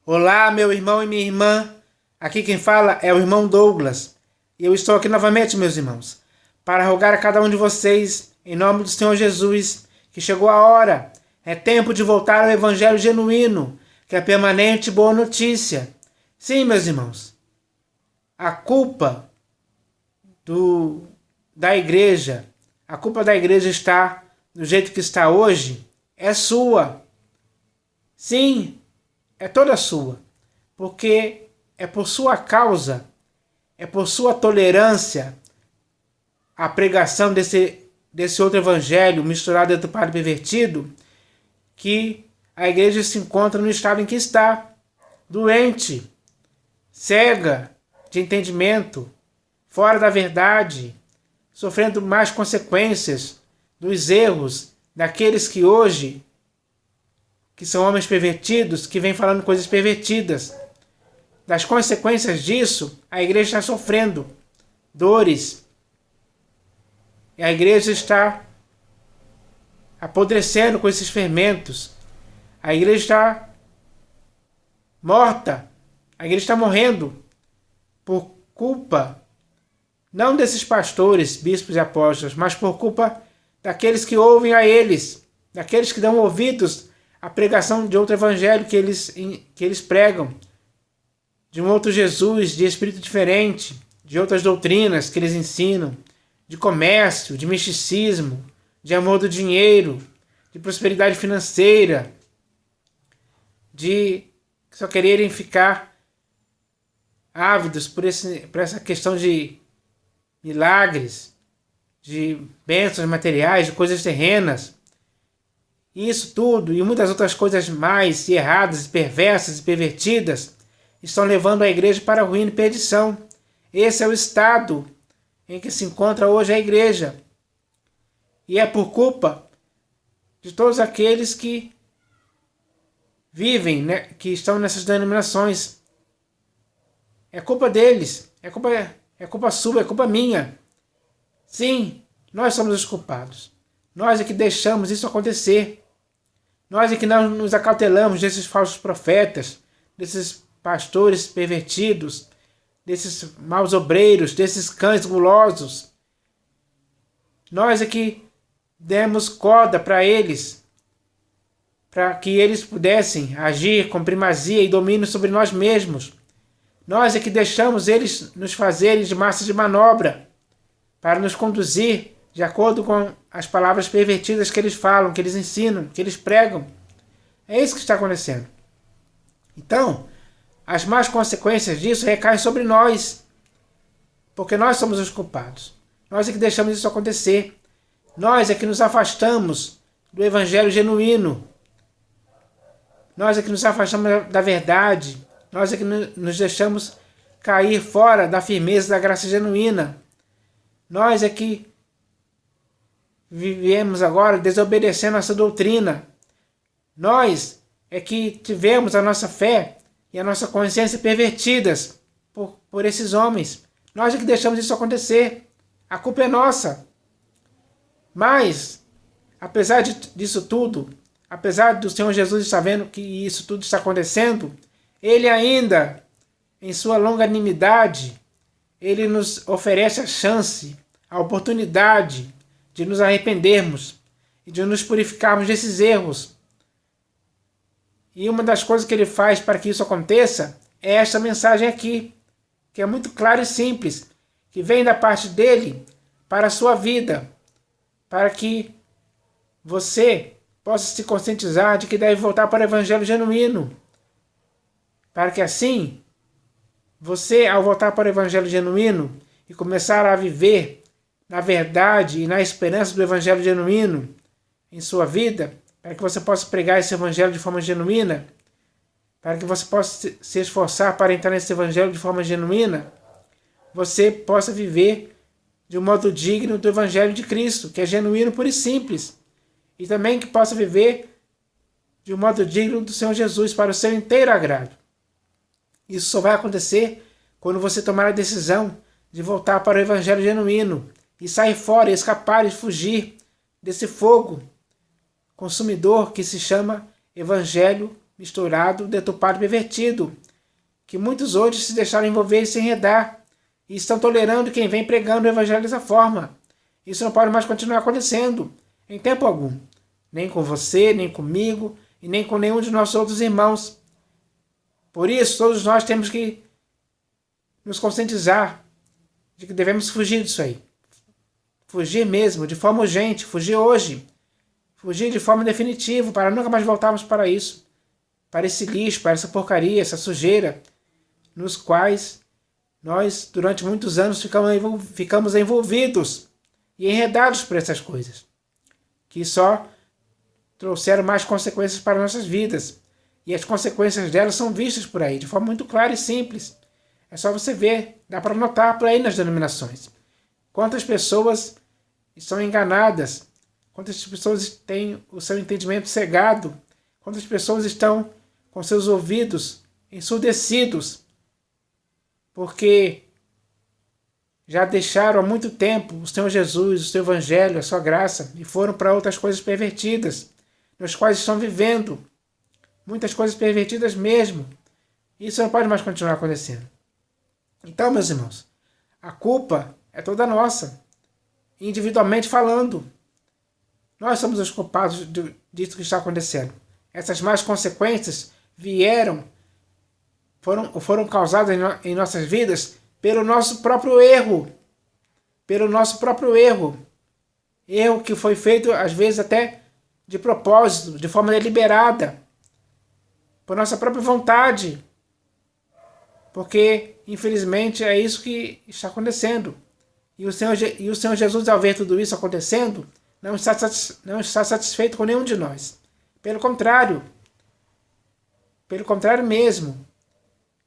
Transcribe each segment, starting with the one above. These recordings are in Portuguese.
Olá, meu irmão e minha irmã. Aqui quem fala é o irmão Douglas. E eu estou aqui novamente, meus irmãos, para rogar a cada um de vocês, em nome do Senhor Jesus, que chegou a hora. É tempo de voltar ao Evangelho genuíno, que é a permanente boa notícia. Sim, meus irmãos, a culpa da igreja, a culpa da igreja está do jeito que está hoje, é sua. Sim, é toda sua, porque é por sua causa, é por sua tolerância a pregação desse outro evangelho misturado entre o padre pervertido que a igreja se encontra no estado em que está, doente, cega de entendimento, fora da verdade, sofrendo mais consequências dos erros daqueles que hoje que são homens pervertidos, que vêm falando coisas pervertidas. Das consequências disso, a igreja está sofrendo dores. E a igreja está apodrecendo com esses fermentos. A igreja está morta. A igreja está morrendo por culpa, não desses pastores, bispos e apóstolos, mas por culpa daqueles que ouvem a eles, daqueles que dão ouvidos a pregação de outro evangelho que eles pregam, de um outro Jesus, de espírito diferente, de outras doutrinas que eles ensinam, de comércio, de misticismo, de amor do dinheiro, de prosperidade financeira, de só quererem ficar ávidos por essa questão de milagres, de bênçãos materiais, de coisas terrenas. E isso tudo e muitas outras coisas mais erradas, perversas e pervertidas estão levando a igreja para a ruína e perdição. Esse é o estado em que se encontra hoje a igreja. E é por culpa de todos aqueles que vivem, né, que estão nessas denominações. É culpa deles, é culpa sua, é culpa minha. Sim, nós somos os culpados. Nós é que deixamos isso acontecer. Nós é que não nos acautelamos desses falsos profetas, desses pastores pervertidos, desses maus obreiros, desses cães gulosos. Nós é que demos corda para eles, para que eles pudessem agir com primazia e domínio sobre nós mesmos. Nós é que deixamos eles nos fazerem de massa de manobra, para nos conduzir de acordo com as palavras pervertidas que eles falam, que eles ensinam, que eles pregam. É isso que está acontecendo. Então, as más consequências disso recaem sobre nós, porque nós somos os culpados. Nós é que deixamos isso acontecer. Nós é que nos afastamos do evangelho genuíno. Nós é que nos afastamos da verdade. Nós é que nos deixamos cair fora da firmeza da graça genuína. Nós é que vivemos agora desobedecendo essa doutrina. Nós é que tivemos a nossa fé e a nossa consciência pervertidas por esses homens. Nós é que deixamos isso acontecer. A culpa é nossa. Mas, apesar disso tudo, apesar do Senhor Jesus estar vendo que isso tudo está acontecendo, Ele ainda, em sua longanimidade, Ele nos oferece a chance, a oportunidade de nos arrependermos e de nos purificarmos desses erros. E uma das coisas que Ele faz para que isso aconteça é esta mensagem aqui, que é muito clara e simples, que vem da parte dEle para a sua vida, para que você possa se conscientizar de que deve voltar para o Evangelho genuíno, para que assim, você, ao voltar para o Evangelho genuíno e começar a viver na verdade e na esperança do Evangelho genuíno em sua vida, para que você possa pregar esse Evangelho de forma genuína, para que você possa se esforçar para entrar nesse Evangelho de forma genuína, você possa viver de um modo digno do Evangelho de Cristo, que é genuíno, puro e simples, e também que possa viver de um modo digno do Senhor Jesus, para o seu inteiro agrado. Isso só vai acontecer quando você tomar a decisão de voltar para o Evangelho genuíno e sair fora, escapar e fugir desse fogo consumidor que se chama Evangelho misturado, deturpado, pervertido, que muitos hoje se deixaram envolver e se enredar, e estão tolerando quem vem pregando o evangelho dessa forma. Isso não pode mais continuar acontecendo, em tempo algum. Nem com você, nem comigo, e nem com nenhum de nossos outros irmãos. Por isso, todos nós temos que nos conscientizar de que devemos fugir disso aí. Fugir mesmo, de forma urgente, fugir hoje. Fugir de forma definitiva, para nunca mais voltarmos para isso. Para esse lixo, para essa porcaria, essa sujeira, nos quais nós, durante muitos anos, ficamos envolvidos e enredados por essas coisas, que só trouxeram mais consequências para nossas vidas. E as consequências delas são vistas por aí, de forma muito clara e simples. É só você ver, dá para notar por aí nas denominações. Quantas pessoas estão enganadas, quantas pessoas têm o seu entendimento cegado, quantas pessoas estão com seus ouvidos ensurdecidos, porque já deixaram há muito tempo o Senhor Jesus, o seu Evangelho, a sua graça, e foram para outras coisas pervertidas, nos quais estão vivendo muitas coisas pervertidas mesmo. Isso não pode mais continuar acontecendo. Então, meus irmãos, a culpa é toda nossa, individualmente falando. Nós somos os culpados disso que está acontecendo. Essas más consequências foram causadas em nossas vidas pelo nosso próprio erro. Pelo nosso próprio erro. Erro que foi feito, às vezes, até de propósito, de forma deliberada. Por nossa própria vontade. Porque, infelizmente, é isso que está acontecendo. E o Senhor Jesus, ao ver tudo isso acontecendo, não está satisfeito com nenhum de nós. Pelo contrário mesmo.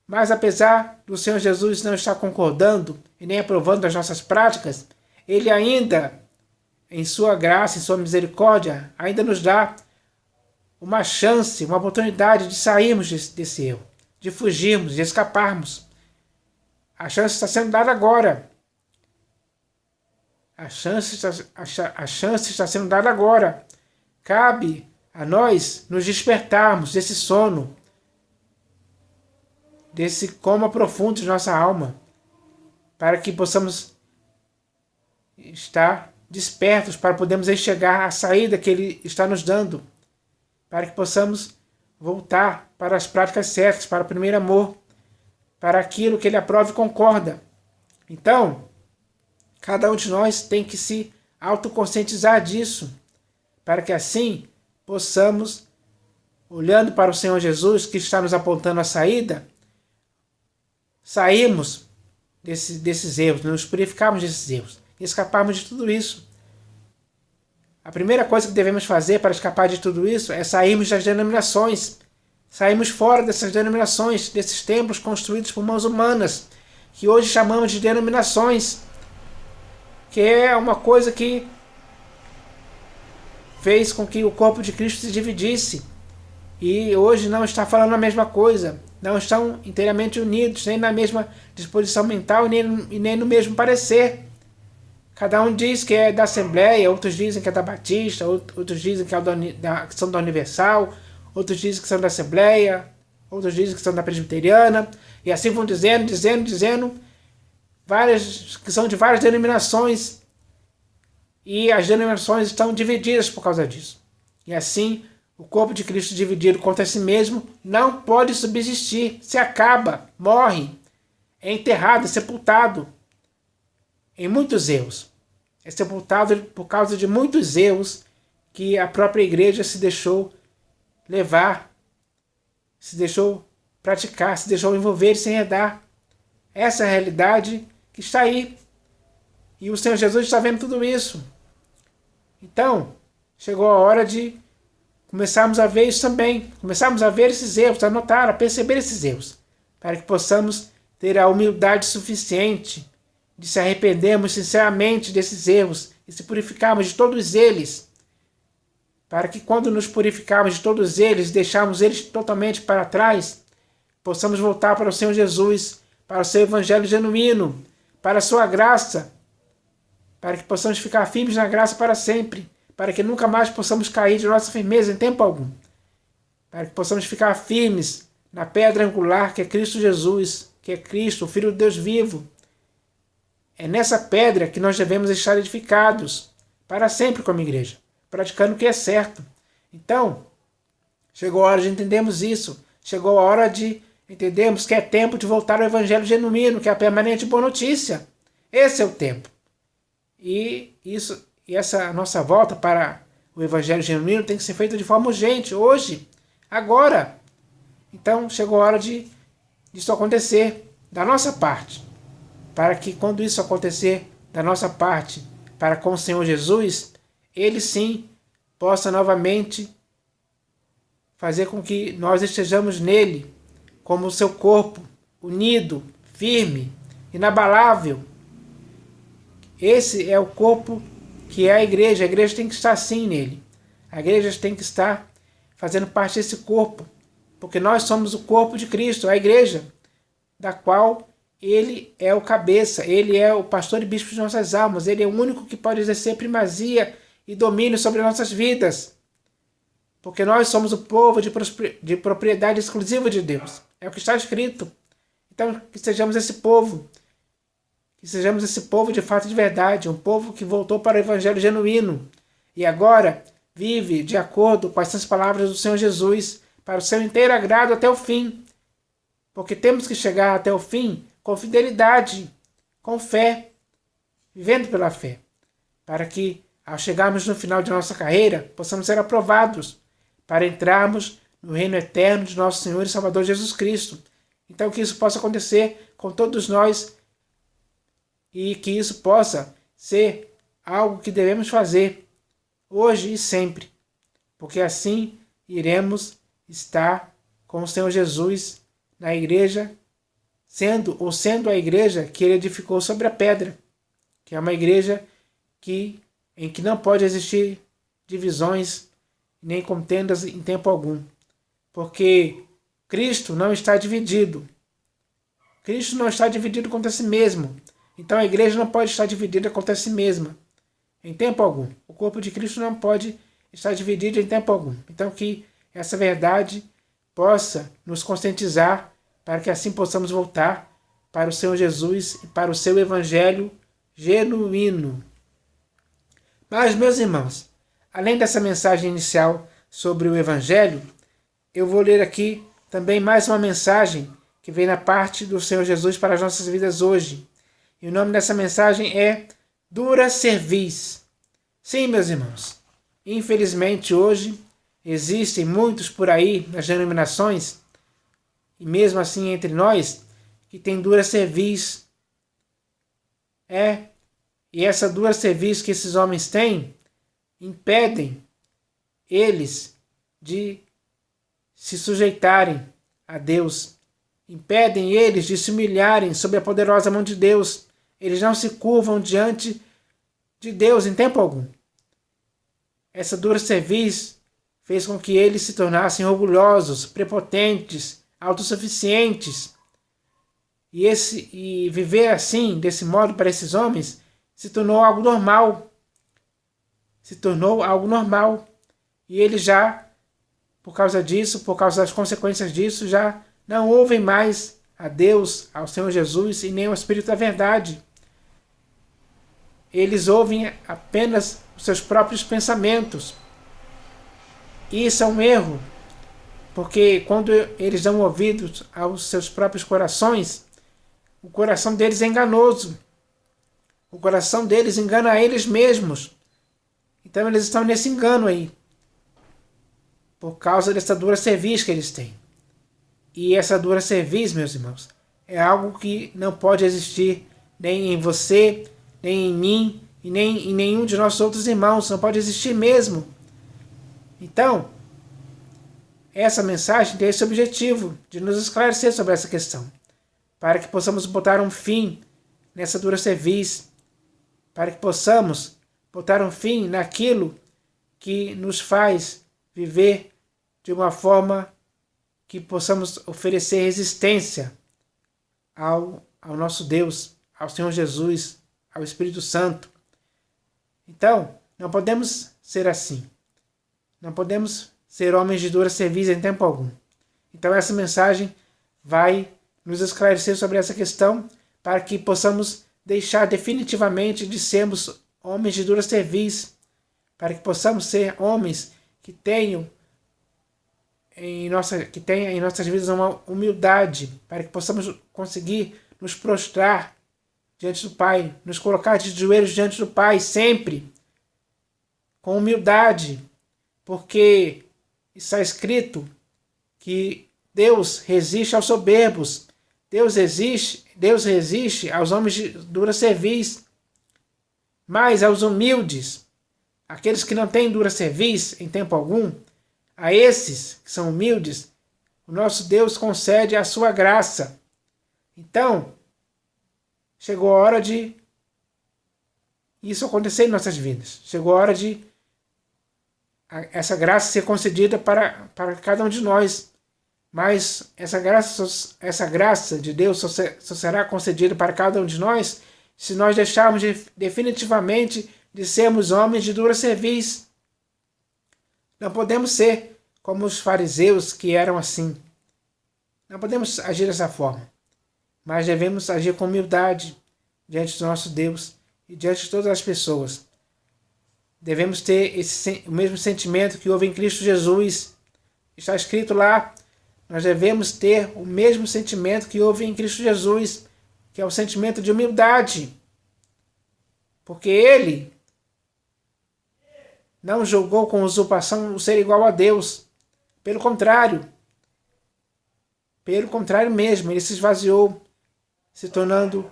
Mas apesar do Senhor Jesus não estar concordando e nem aprovando as nossas práticas, Ele ainda, em sua graça, em sua misericórdia, ainda nos dá uma chance, uma oportunidade de sairmos desse erro, de fugirmos, de escaparmos. A chance está sendo dada agora. A chance está sendo dada agora. Cabe a nós nos despertarmos desse sono, desse coma profundo de nossa alma, para que possamos estar despertos, para podermos enxergar a saída que Ele está nos dando, para que possamos voltar para as práticas certas, para o primeiro amor, para aquilo que Ele aprova e concorda. Então, cada um de nós tem que se autoconscientizar disso, para que assim possamos, olhando para o Senhor Jesus, que está nos apontando a saída, sairmos desses erros, nos purificarmos desses erros e escaparmos de tudo isso. A primeira coisa que devemos fazer para escapar de tudo isso é sairmos das denominações, sairmos fora dessas denominações, desses templos construídos por mãos humanas, que hoje chamamos de denominações, que é uma coisa que fez com que o corpo de Cristo se dividisse, e hoje não está falando a mesma coisa, não estão inteiramente unidos, nem na mesma disposição mental e nem no mesmo parecer. Cada um diz que é da Assembleia, outros dizem que é da Batista, outros dizem que são da Universal, outros dizem que são da Assembleia, outros dizem que são da Presbiteriana, e assim vão dizendo, que são de várias denominações, e as denominações estão divididas por causa disso. E assim, o corpo de Cristo dividido contra si mesmo não pode subsistir, se acaba, morre, é enterrado, é sepultado em muitos erros. É sepultado por causa de muitos erros que a própria igreja se deixou levar, se deixou praticar, se deixou envolver e se enredar. Essa é a realidade que está aí. E o Senhor Jesus está vendo tudo isso. Então, chegou a hora de começarmos a ver isso também. Começarmos a ver esses erros, a notar, a perceber esses erros. Para que possamos ter a humildade suficiente de se arrependermos sinceramente desses erros e se purificarmos de todos eles. Para que quando nos purificarmos de todos eles, deixarmos eles totalmente para trás, possamos voltar para o Senhor Jesus, para o seu Evangelho genuíno, para a sua graça, para que possamos ficar firmes na graça para sempre, para que nunca mais possamos cair de nossa firmeza em tempo algum, para que possamos ficar firmes na pedra angular que é Cristo Jesus, que é Cristo, o Filho de Deus vivo. É nessa pedra que nós devemos estar edificados para sempre como igreja, praticando o que é certo. Então, chegou a hora de entendermos isso. Chegou a hora de entendermos que é tempo de voltar ao Evangelho genuíno, que é a permanente boa notícia. Esse é o tempo. E essa nossa volta para o Evangelho genuíno tem que ser feita de forma urgente, hoje, agora. Então, chegou a hora de isso acontecer da nossa parte. Para que quando isso acontecer da nossa parte para com o Senhor Jesus, Ele sim possa novamente fazer com que nós estejamos nele, como o seu corpo, unido, firme, inabalável. Esse é o corpo que é a igreja tem que estar sim nele. A igreja tem que estar fazendo parte desse corpo, porque nós somos o corpo de Cristo, a igreja, da qual ele é o cabeça, ele é o pastor e bispo de nossas almas, ele é o único que pode exercer primazia e domínio sobre nossas vidas. Porque nós somos o povo de propriedade exclusiva de Deus. É o que está escrito. Então, que sejamos esse povo. Que sejamos esse povo de fato e de verdade. Um povo que voltou para o Evangelho genuíno. E agora vive de acordo com essas palavras do Senhor Jesus, para o seu inteiro agrado até o fim. Porque temos que chegar até o fim com fidelidade, com fé, vivendo pela fé. Para que, ao chegarmos no final de nossa carreira, possamos ser aprovados para entrarmos no reino eterno de nosso Senhor e Salvador Jesus Cristo. Então que isso possa acontecer com todos nós e que isso possa ser algo que devemos fazer hoje e sempre, porque assim iremos estar com o Senhor Jesus na igreja, sendo a igreja que ele edificou sobre a pedra, que é uma igreja em que não pode existir divisões nem contendas em tempo algum, porque Cristo não está dividido. Cristo não está dividido contra si mesmo. Então a igreja não pode estar dividida contra si mesma em tempo algum. O corpo de Cristo não pode estar dividido em tempo algum. Então que essa verdade possa nos conscientizar para que assim possamos voltar para o Senhor Jesus e para o seu Evangelho genuíno. Mas, meus irmãos, além dessa mensagem inicial sobre o Evangelho, eu vou ler aqui também mais uma mensagem que vem na parte do Senhor Jesus para as nossas vidas hoje. E o nome dessa mensagem é Dura Cerviz. Sim, meus irmãos, infelizmente hoje existem muitos por aí nas denominações, e mesmo assim entre nós, que tem dura cerviz. E essa dura cerviz que esses homens têm impedem eles de se sujeitarem a Deus, impedem eles de se humilharem sob a poderosa mão de Deus. Eles não se curvam diante de Deus em tempo algum. Essa dura cerviz fez com que eles se tornassem orgulhosos, prepotentes, autossuficientes. E viver assim, desse modo, para esses homens, se tornou algo normal. E eles já, por causa disso, por causa das consequências disso, já não ouvem mais a Deus, ao Senhor Jesus e nem ao Espírito da Verdade. Eles ouvem apenas os seus próprios pensamentos. E isso é um erro, porque quando eles dão ouvidos aos seus próprios corações, o coração deles é enganoso. O coração deles engana a eles mesmos. Então eles estão nesse engano aí, por causa dessa dura cerviz que eles têm. E essa dura cerviz, meus irmãos, é algo que não pode existir nem em você, nem em mim, e nem em nenhum de nossos outros irmãos. Não pode existir mesmo. Então, essa mensagem tem esse objetivo de nos esclarecer sobre essa questão, para que possamos botar um fim nessa dura cerviz, para que possamos botar um fim naquilo que nos faz viver de uma forma que possamos oferecer resistência ao nosso Deus, ao Senhor Jesus, ao Espírito Santo. Então, não podemos ser assim. Não podemos ser homens de dura cerviz em tempo algum. Então essa mensagem vai nos esclarecer sobre essa questão para que possamos deixar definitivamente de sermos homens de dura cerviz, para que possamos ser homens que tenham em nossas vidas uma humildade, para que possamos conseguir nos prostrar diante do Pai, nos colocar de joelhos diante do Pai sempre, com humildade, porque está escrito que Deus resiste aos soberbos, Deus resiste aos homens de dura cerviz, mas aos humildes, aqueles que não têm dura cerviz em tempo algum, a esses que são humildes, o nosso Deus concede a sua graça. Então, chegou a hora de isso acontecer em nossas vidas. Chegou a hora de essa graça ser concedida para cada um de nós. Mas essa graça de Deus só será concedida para cada um de nós se nós deixarmos definitivamente de sermos homens de dura cerviz. Não podemos ser como os fariseus que eram assim. Não podemos agir dessa forma. Mas devemos agir com humildade diante do nosso Deus e diante de todas as pessoas. Devemos ter o mesmo sentimento que houve em Cristo Jesus. Está escrito lá, nós devemos ter o mesmo sentimento que houve em Cristo Jesus, que é o sentimento de humildade. Porque Ele não julgou com usurpação o ser igual a Deus. Pelo contrário mesmo, Ele se esvaziou, se tornando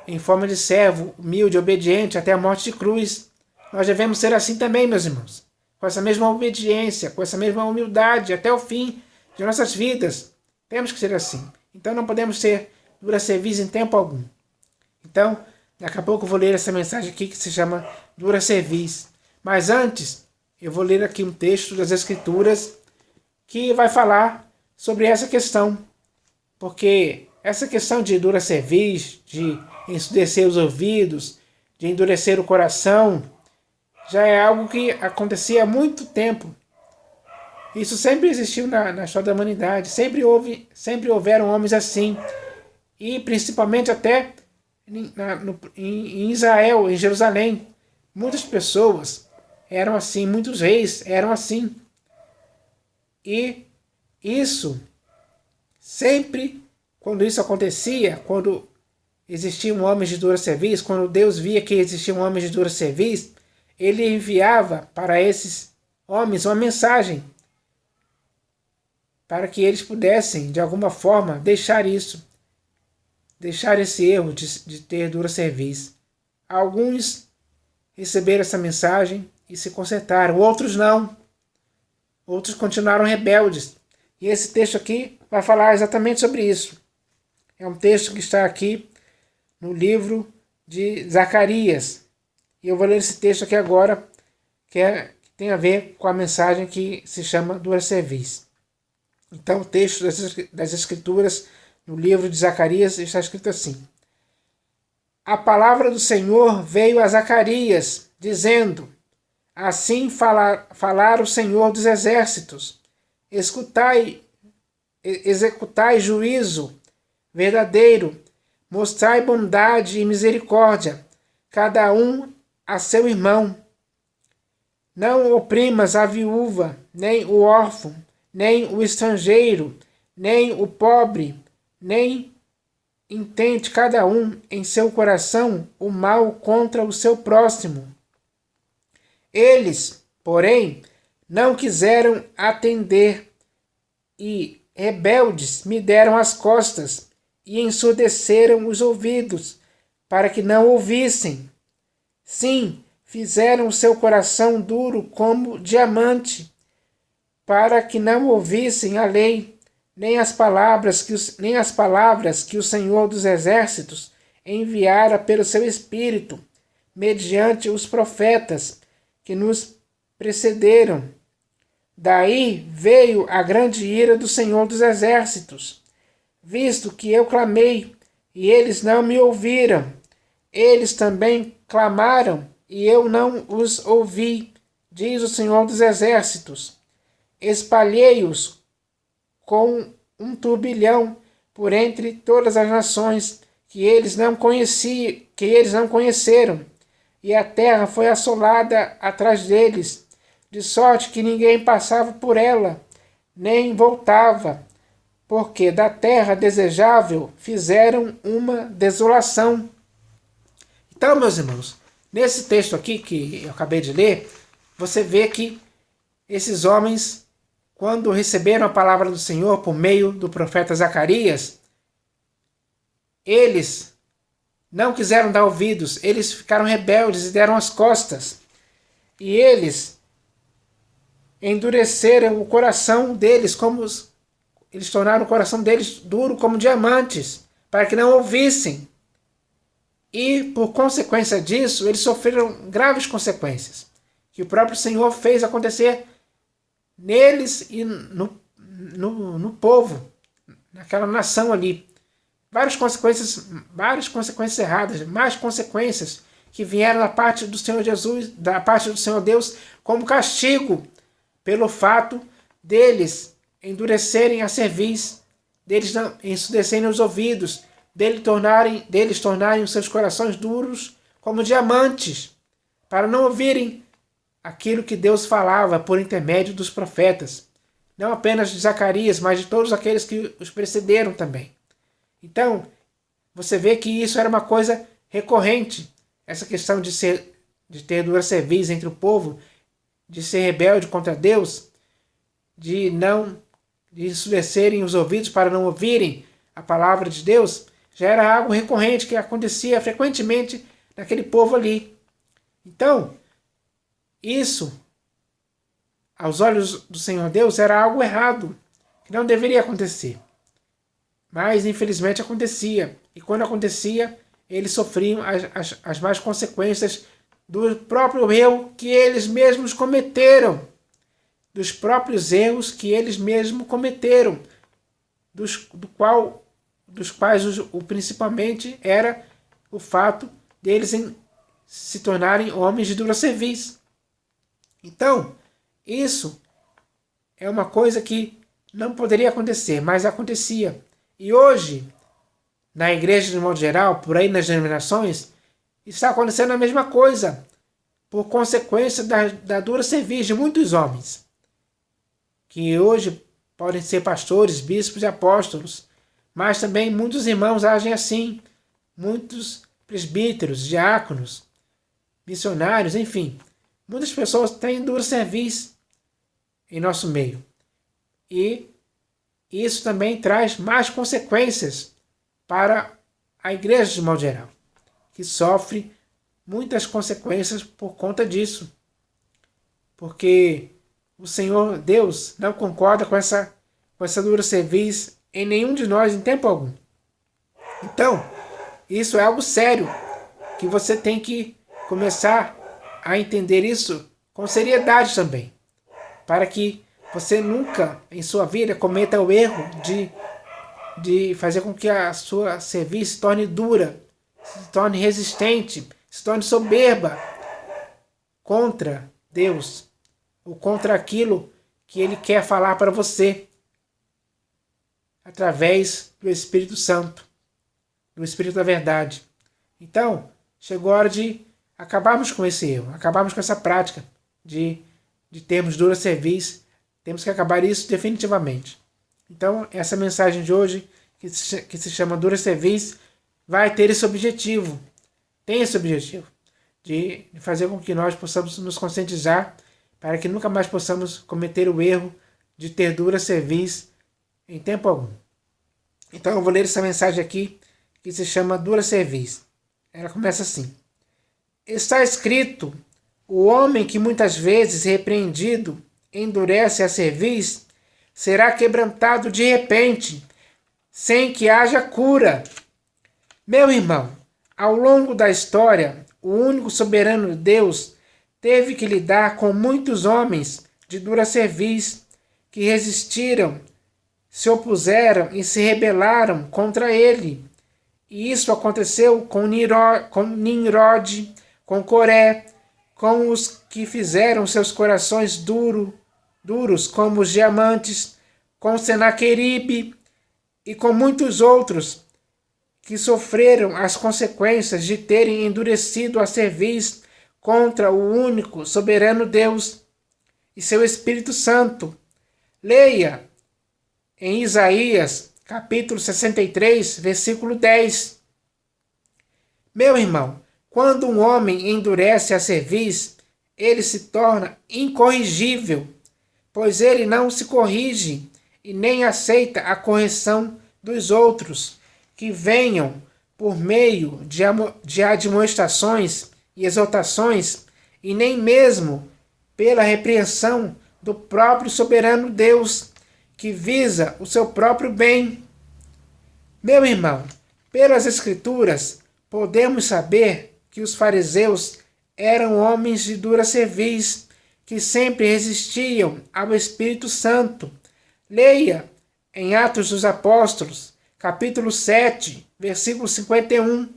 em forma de servo, humilde, obediente, até a morte de cruz. Nós devemos ser assim também, meus irmãos, com essa mesma obediência, com essa mesma humildade, até o fim de nossas vidas. Temos que ser assim. Então não podemos ser dura cerviz em tempo algum. Então, daqui a pouco eu vou ler essa mensagem aqui que se chama dura cerviz. Mas antes, eu vou ler aqui um texto das Escrituras que vai falar sobre essa questão. Porque essa questão de dura cerviz, de ensurdecer os ouvidos, de endurecer o coração, já é algo que acontecia há muito tempo. Isso sempre existiu na história da humanidade. Sempre houveram homens assim. E principalmente até em Israel, em Jerusalém. Muitas pessoas eram assim, muitos reis eram assim. E isso, sempre quando isso acontecia, quando existiam homens de dura cerviz, quando Deus via que existiam homens de dura cerviz, Ele enviava para esses homens uma mensagem para que eles pudessem, de alguma forma, deixar esse erro de ter dura cerviz. Alguns receberam essa mensagem e se consertaram, outros não. Outros continuaram rebeldes. E esse texto aqui vai falar exatamente sobre isso. É um texto que está aqui no livro de Zacarias. E eu vou ler esse texto aqui agora, que tem a ver com a mensagem que se chama dura cerviz. Então, o texto das Escrituras, no livro de Zacarias, está escrito assim: A palavra do Senhor veio a Zacarias, dizendo: Assim falar o Senhor dos Exércitos: executai juízo verdadeiro, mostrai bondade e misericórdia, cada um a seu irmão. Não oprimas a viúva, nem o órfão, nem o estrangeiro, nem o pobre, nem intente cada um em seu coração o mal contra o seu próximo. Eles, porém, não quiseram atender e, rebeldes, me deram as costas e ensurdeceram os ouvidos, para que não ouvissem. Sim, fizeram o seu coração duro como diamante, para que não ouvissem a lei, nem as palavras que o Senhor dos Exércitos enviara pelo seu Espírito, mediante os profetas que nos precederam. Daí veio a grande ira do Senhor dos Exércitos, visto que eu clamei, e eles não me ouviram. Eles também clamaram, e eu não os ouvi, diz o Senhor dos Exércitos. espalhei-os com um turbilhão por entre todas as nações que eles não conheceram, e a terra foi assolada atrás deles, de sorte que ninguém passava por ela, nem voltava, porque da terra desejável fizeram uma desolação. Então, meus irmãos, nesse texto aqui que eu acabei de ler, você vê que esses homens, quando receberam a palavra do Senhor por meio do profeta Zacarias, eles não quiseram dar ouvidos, eles ficaram rebeldes e deram as costas. E eles endureceram o coração deles, eles tornaram o coração deles duro como diamantes, para que não ouvissem. E, por consequência disso, eles sofreram graves consequências, que o próprio Senhor fez acontecer neles e no povo, naquela nação ali. Várias consequências erradas, mais consequências que vieram da parte do Senhor Jesus, da parte do Senhor Deus, como castigo pelo fato deles endurecerem a cerviz, deles não ensurdecerem os ouvidos, deles tornarem os seus corações duros como diamantes, para não ouvirem aquilo que Deus falava por intermédio dos profetas, não apenas de Zacarias, mas de todos aqueles que os precederam também. Então, você vê que isso era uma coisa recorrente, essa questão de ter dura cerviz entre o povo, de ser rebelde contra Deus, de ensurdecerem os ouvidos para não ouvirem a palavra de Deus, já era algo recorrente que acontecia frequentemente naquele povo ali. Então, isso, aos olhos do Senhor Deus, era algo errado, que não deveria acontecer. Mas, infelizmente, acontecia. E quando acontecia, eles sofriam as más consequências do próprio erro que eles mesmos cometeram. Dos próprios erros que eles mesmos cometeram. Dos quais o principalmente era o fato deles se tornarem homens de dura cerviz. Então, isso é uma coisa que não poderia acontecer, mas acontecia. E hoje, na igreja de modo geral, por aí nas denominações, está acontecendo a mesma coisa, por consequência da dura cerviz de muitos homens, que hoje podem ser pastores, bispos e apóstolos, mas também muitos irmãos agem assim, muitos presbíteros, diáconos, missionários, enfim, muitas pessoas têm dura cerviz em nosso meio. E isso também traz mais consequências para a igreja de modo geral, que sofre muitas consequências por conta disso. Porque o Senhor Deus não concorda com essa dura cerviz em nenhum de nós em tempo algum. Então, isso é algo sério, que você tem que começar a entender isso com seriedade também, para que você nunca em sua vida cometa o erro de fazer com que a sua cerviz se torne dura, se torne resistente, se torne soberba contra Deus, ou contra aquilo que Ele quer falar para você, através do Espírito Santo, do Espírito da Verdade. Então, chegou a hora de acabarmos com esse erro, acabarmos com essa prática de termos dura cerviz. Temos que acabar isso definitivamente. Então, essa mensagem de hoje, que se chama Dura Cerviz, vai ter esse objetivo. Tem esse objetivo de fazer com que nós possamos nos conscientizar para que nunca mais possamos cometer o erro de ter dura cerviz em tempo algum. Então, eu vou ler essa mensagem aqui, que se chama Dura Cerviz. Ela começa assim. Está escrito, o homem que muitas vezes repreendido endurece a cerviz, será quebrantado de repente, sem que haja cura. Meu irmão, ao longo da história, o único soberano Deus teve que lidar com muitos homens de dura cerviz que resistiram, se opuseram e se rebelaram contra ele. E isso aconteceu com Nimrod, com Coré, com os que fizeram seus corações duros duros como os diamantes, com Senaqueribe e com muitos outros que sofreram as consequências de terem endurecido a cerviz contra o único soberano Deus e seu Espírito Santo. Leia em Isaías, capítulo 63, versículo 10. Meu irmão, quando um homem endurece a cerviz, ele se torna incorrigível, pois ele não se corrige e nem aceita a correção dos outros, que venham por meio de admoestações e exortações, e nem mesmo pela repreensão do próprio soberano Deus, que visa o seu próprio bem. Meu irmão, pelas Escrituras, podemos saber que os fariseus eram homens de dura cerviz, que sempre resistiam ao Espírito Santo. Leia em Atos dos Apóstolos, capítulo 7, versículo 51.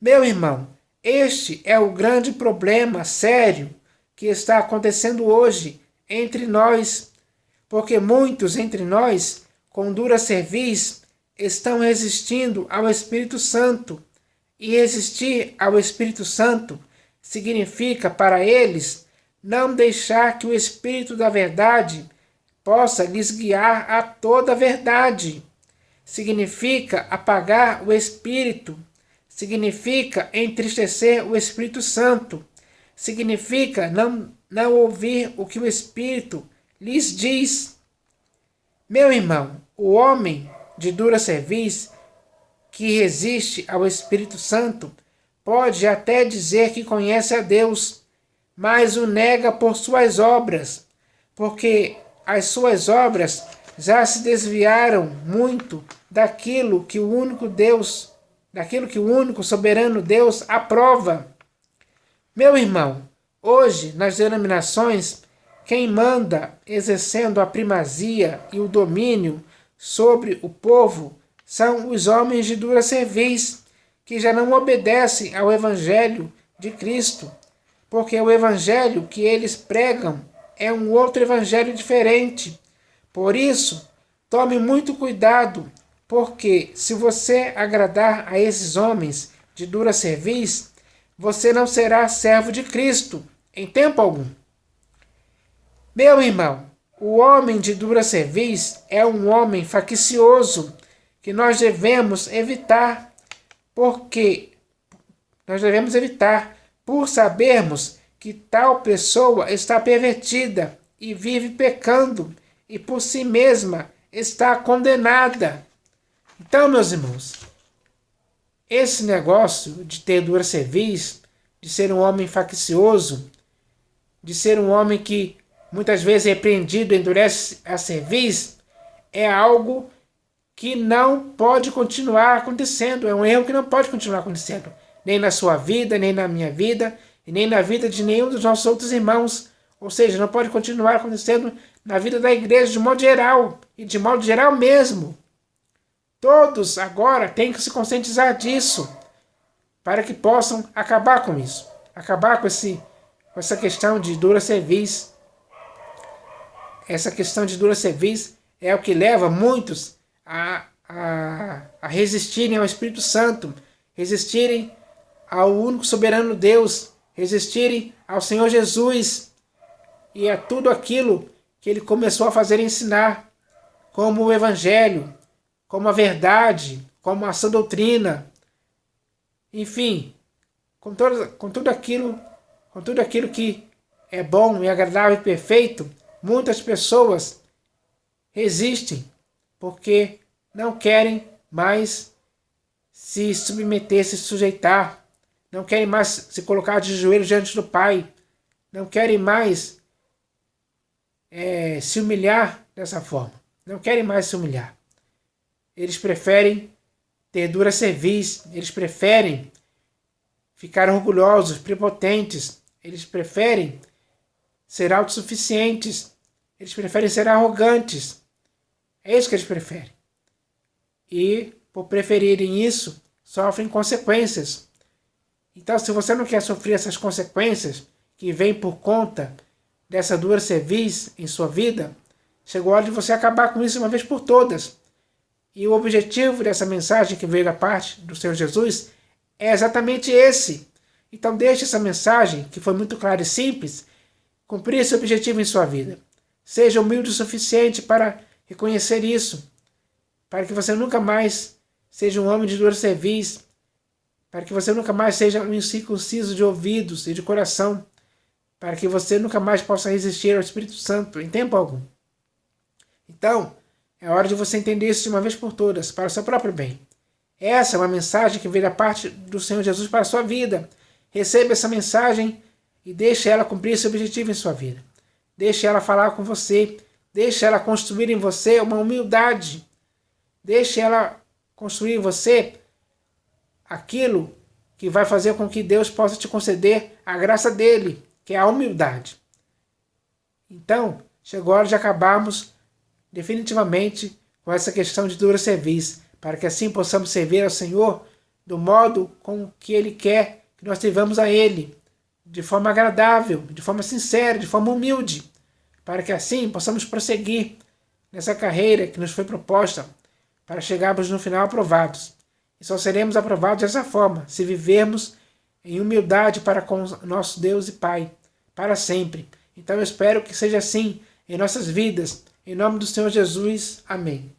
Meu irmão, este é o grande problema sério que está acontecendo hoje entre nós, porque muitos entre nós, com dura cerviz, estão resistindo ao Espírito Santo. E resistir ao Espírito Santo significa para eles não deixar que o Espírito da verdade possa lhes guiar a toda a verdade. Significa apagar o Espírito, significa entristecer o Espírito Santo, significa não ouvir o que o Espírito lhes diz. Meu irmão, o homem de dura cerviz que resiste ao Espírito Santo pode até dizer que conhece a Deus, mas o nega por suas obras, porque as suas obras já se desviaram muito daquilo que o único soberano Deus aprova. Meu irmão, hoje nas denominações, quem manda exercendo a primazia e o domínio sobre o povo são os homens de dura cerviz, que já não obedecem ao Evangelho de Cristo, porque o Evangelho que eles pregam é um outro Evangelho diferente. Por isso, tome muito cuidado, porque se você agradar a esses homens de dura cerviz, você não será servo de Cristo em tempo algum. Meu irmão, o homem de dura cerviz é um homem faccioso que nós devemos evitar, por sabermos que tal pessoa está pervertida e vive pecando e por si mesma está condenada. Então, meus irmãos, esse negócio de ter dura cerviz, de ser um homem faccioso, de ser um homem que muitas vezes repreendido endurece a cerviz, é algo que não pode continuar acontecendo. É um erro que não pode continuar acontecendo. Nem na sua vida, nem na minha vida, e nem na vida de nenhum dos nossos outros irmãos. Ou seja, não pode continuar acontecendo na vida da igreja de modo geral, e de modo geral mesmo. Todos agora têm que se conscientizar disso, para que possam acabar com isso. Acabar com essa questão de dura cerviz. Essa questão de dura cerviz é o que leva muitos a resistirem ao Espírito Santo, resistirem ao único soberano Deus, resistirem ao Senhor Jesus e a tudo aquilo que ele começou a fazer ensinar, como o Evangelho, como a verdade, como a sã doutrina, enfim, com tudo aquilo que é bom e agradável e perfeito. Muitas pessoas resistem porque não querem mais se submeter, se sujeitar, não querem mais se colocar de joelhos diante do Pai, não querem mais se humilhar dessa forma, não querem mais se humilhar. Eles preferem ter dura cerviz, eles preferem ficar orgulhosos, prepotentes, eles preferem ser autossuficientes, eles preferem ser arrogantes. É isso que eles preferem. E, por preferirem isso, sofrem consequências. Então, se você não quer sofrer essas consequências que vêm por conta dessa dura cerviz em sua vida, chegou a hora de você acabar com isso uma vez por todas. E o objetivo dessa mensagem que veio da parte do Senhor Jesus é exatamente esse. Então deixe essa mensagem, que foi muito clara e simples, cumprir esse objetivo em sua vida. Seja humilde o suficiente para reconhecer isso, para que você nunca mais seja um homem de dura cerviz, para que você nunca mais seja um incircunciso de ouvidos e de coração, para que você nunca mais possa resistir ao Espírito Santo em tempo algum. Então, é hora de você entender isso de uma vez por todas, para o seu próprio bem. Essa é uma mensagem que veio da parte do Senhor Jesus para a sua vida. Receba essa mensagem e deixe ela cumprir esse objetivo em sua vida. Deixe ela falar com você. Deixe ela construir em você uma humildade. Deixe ela construir em você aquilo que vai fazer com que Deus possa te conceder a graça dele, que é a humildade. Então, chegou a hora de acabarmos definitivamente com essa questão de dura cerviz, para que assim possamos servir ao Senhor do modo com que Ele quer que nós sirvamos a Ele, de forma agradável, de forma sincera, de forma humilde, para que assim possamos prosseguir nessa carreira que nos foi proposta, para chegarmos no final aprovados. E só seremos aprovados dessa forma, se vivermos em humildade para com nosso Deus e Pai, para sempre. Então eu espero que seja assim em nossas vidas. Em nome do Senhor Jesus. Amém.